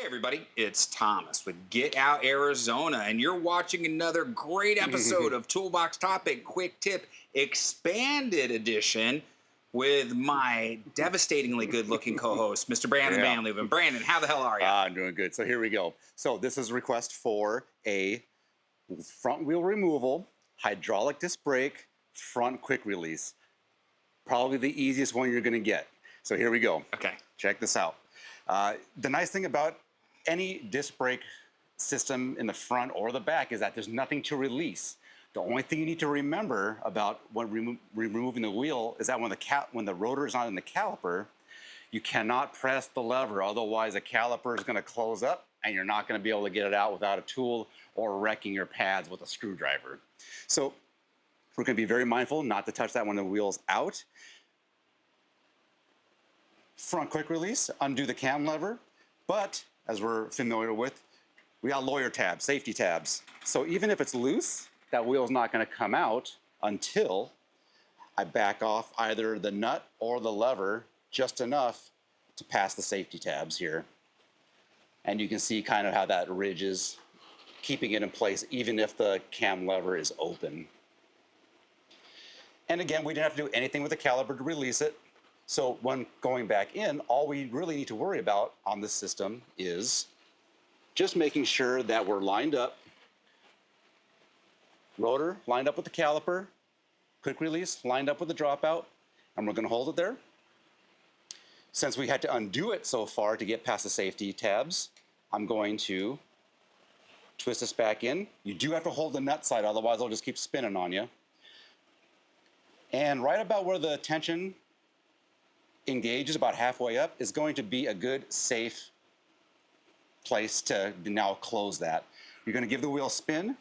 everybody, it's Thomas with Get Out Arizona, and you're watching another great episode of Toolbox Topic Quick Tip Expanded Edition with my devastatingly good-looking co-host, Mr. Brandon Van Leeuwen. Brandon, how the hell are you? I'm doing good. So here we go. So this is a request for a front wheel removal, hydraulic disc brake, front quick release. Probably the easiest one you're going to get. So here we go. Okay. Check this out. The nice thing about any disc brake system in the front or the back is that there's nothing to release. The only thing you need to remember about when removing the wheel is that when the rotor is not in the caliper, you cannot press the lever. Otherwise, the caliper is going to close up and you're not going to be able to get it out without a tool or wrecking your pads with a screwdriver. So we're going to be very mindful not to touch that when the wheel's out. Front quick release, undo the cam lever, but as we're familiar with, we got lawyer tabs, safety tabs. So even if it's loose, that wheel's not going to come out until I back off either the nut or the lever just enough to pass the safety tabs here. And you can see kind of how that ridge is keeping it in place even if the cam lever is open. And again, we didn't have to do anything with the caliper to release it. So when going back in, all we really need to worry about on this system is just making sure that we're lined up. Rotor lined up with the caliper, quick release lined up with the dropout, and we're going to hold it there. Since we had to undo it so far to get past the safety tabs, I'm going to twist this back in. You do have to hold the nut side, otherwise it'll just keep spinning on you. And right about where the tension engages, about halfway up, is going to be a good, safe place to now close that. You're going to give the wheel a spin.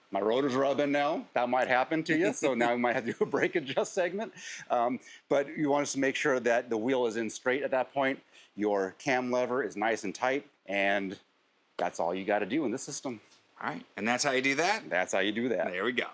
My rotor's rubbing now. That might happen to you, so now we might have to do a brake adjust segment. But you want us to make sure that the wheel is in straight at that point. Your cam lever is nice and tight, and that's all you got to do in this system. All right, and that's how you do that? That's how you do that. There we go.